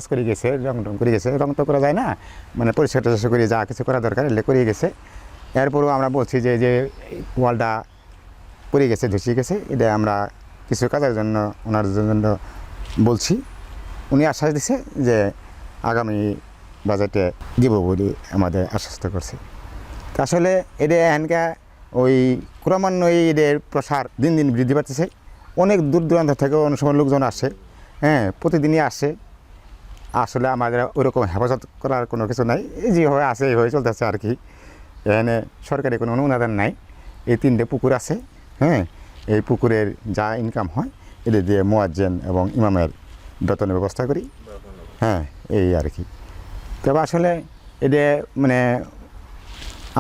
করে গেছে, রং টং করে গেছে, রং তো করা যায় না, মানে পরিষ্কার টরিষ্কার করে যা কিছু করা দরকার এলে করে গেছে। এরপরও আমরা বলছি যে যে ওয়ালটা পড়ে গেছে, ধসে গেছে, এটা আমরা কিছু কাজের জন্য ওনার জন্য বলছি। উনি আশ্বাস দিছে যে আগামী বাজেটে দিব বলে আমাদের আশ্বস্ত করছে। তা আসলে এটা এখানকার ওই ক্রমান্বয়ে এদের প্রসার দিন দিন বৃদ্ধি পাচ্ছে। অনেক দূর দূরান্ত থেকে অনেক সময় লোকজন আসে, হ্যাঁ, প্রতিদিনই আসে। আসলে আমাদের ওরকম হেফাজত করার কোনো কিছু নাই, এই যেভাবে আছে এইভাবে চলতেছে আর কি। এখানে সরকারি কোনো অনুদান নাই। এই 3টে পুকুর আছে, হ্যাঁ, এই পুকুরের যা ইনকাম হয় এটা দিয়ে মুয়াজ্জিন এবং ইমামের বেতনের ব্যবস্থা করি, হ্যাঁ, এই আর কি। তবে আসলে এটা মানে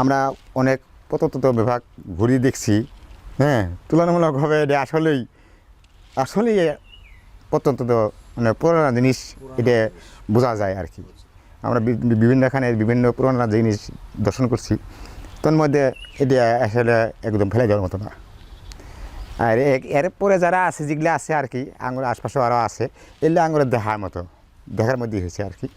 আমরা অনেক প্রত্নতত্ত্ব বিভাগ ঘুরিয়ে দেখছি, হ্যাঁ, তুলনামূলকভাবে এটা আসলেই প্রত্যন্ত মানে পুরোনো জিনিস এটা বোঝা যায় আর কি। আমরা বিভিন্নখানে বিভিন্ন পুরোনো জিনিস দর্শন করছি, তোর মধ্যে এটা আসলে একদম ফেলে দেওয়ার মতো না। আর এরপরে যারা আছে যেগুলো আছে আর কি, আঙুর আশপাশে আরও আছে, এগুলো আঙুরের দেখার মধ্যেই হয়েছে আর কি।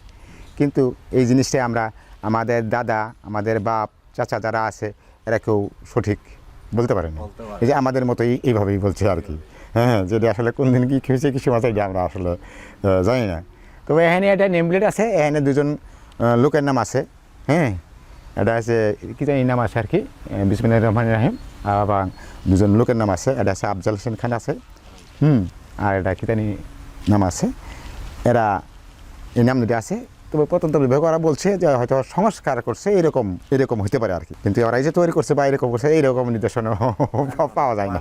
কিন্তু এই জিনিসটা আমরা আমাদের দাদা, আমাদের বাপ, চাচা যারা আছে এরা কেউ সঠিক বলতে পারে না। এই যে আমাদের মতোই এইভাবেই বলছে আর কি, হ্যাঁ, যেটা আসলে কোন দিন কী হয়েছে কিছু মাত্র এটা আমরা আসলে জানি না। তবে এখানে একটা নেমপ্লেট আছে, এখানে 2জন লোকের নাম আছে, হ্যাঁ, এটা আছে কী জানি নাম আছে আর কি, বিসমিল্লাহির রহমানির রহিম। আবার 2জন লোকের নাম আছে, এটা আছে আফজাল হোসেন খান আছে, আর এটা কী জানি নাম আছে, এরা এই নাম দুটি আছে। তবে প্রত্যন্ত বিভাগ ওরা বলছে যে হয়তো সংস্কার করছে এরকম হতে পারে আর কি, কিন্তু ওরা এই যে তৈরি করছে বা এরকম করছে এইরকম নির্দেশনা পাওয়া যায় না,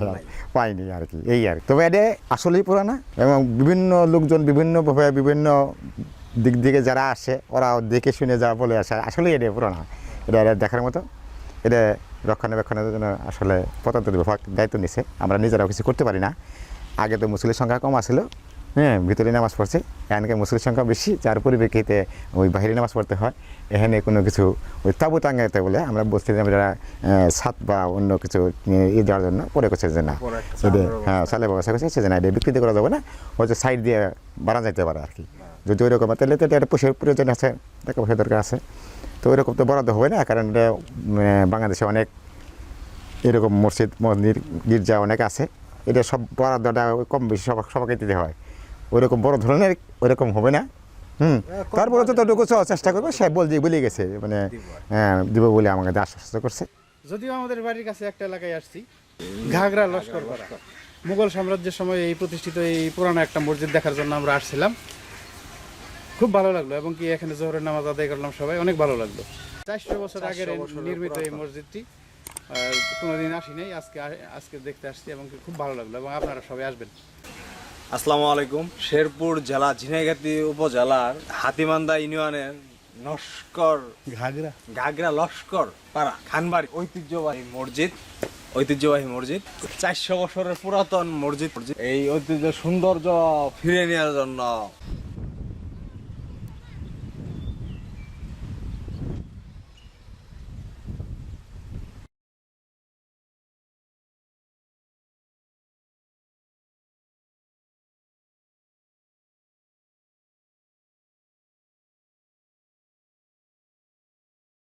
পাইনি আর কি, এই আর কি। তবে এটা আসলেই পুরানা এবং বিভিন্ন লোকজন বিভিন্নভাবে বিভিন্ন দিক থেকে যারা আসে ওরা দেখে শুনে যা বলে আসে আসলেই এটা পুরানা, এটা দেখার মতো। এটা রক্ষণাবেক্ষণের জন্য আসলে প্রত্যন্ত বিভাগ দায়িত্ব নিছে, আমরা নিজেরাও কিছু করতে পারি না। আগে তো মুসলিমের সংখ্যা কম আসছিল, হ্যাঁ, ভিতরে নামাজ পড়ছে, এখানকার মুসলিমের সংখ্যা বেশি, যার পরিপ্রেক্ষিতে ওই বাহিরে নামাজ পড়তে হয়। এখানে কোনো কিছু ওই তাবু টাঙ্গাইতে বলে আমরা বলছি যে আমরা ছাদ বা অন্য কিছু ইয়ে দেওয়ার জন্য পরে করছে যে না, হ্যাঁ, সালে ব্যবস্থা করছে সে না, এটা বিকৃতি করা যাবে না, হয়তো সাইড দিয়ে বাড়া যাইতে পারে আর কি। যদি ওইরকম তাহলে তো এটা পয়সার প্রয়োজন আছে, টাকা পয়সার দরকার আছে, তো ওইরকম তো বরাদ্দ হবে না, কারণ এটা বাংলাদেশে অনেক এরকম মসজিদ মন্দির গির্জা অনেক আছে, এটা সব বরাদ্দটা কম বেশি সবাইকে দিতে হয়, ওইরকম বড় ধরনের ওইরকম হবে না। তারপরে যতটুকু চেষ্টা করবো সে বলে গেছে, মানে হ্যাঁ দিব বলে আমাকে আশ্বস্ত করছে। যদিও আমাদের বাড়ির কাছে একটা এলাকায় আসছি, ঘাগরা লস্কর পাড়া, মুঘল সাম্রাজ্যের সময় এই প্রতিষ্ঠিত এই পুরানো একটা মসজিদ দেখার জন্য আমরা আসছিলাম। খুব ভালো লাগলো এবং কি এখানে জোহরের নামাজ আদায় করলাম সবাই, অনেক ভালো লাগলো। 400 বছর আগের নির্মিত এই মসজিদটি, কোনোদিন আসি নাই, আজকে দেখতে আসছি এবং খুব ভালো লাগলো এবং আপনারা সবাই আসবেন। আসসালামু আলাইকুম। শেরপুর জেলা ঝিনাইগাতি উপজেলার হাতিমান্দা ইউনিয়নের নস্কর ঘাগরা লস্কর পাড়া খানবাড়ি ঐতিহ্যবাহী মসজিদ 400 বছরের পুরাতন মসজিদ। এই ঐতিহ্য সৌন্দর্য ফিরে নেওয়ার জন্য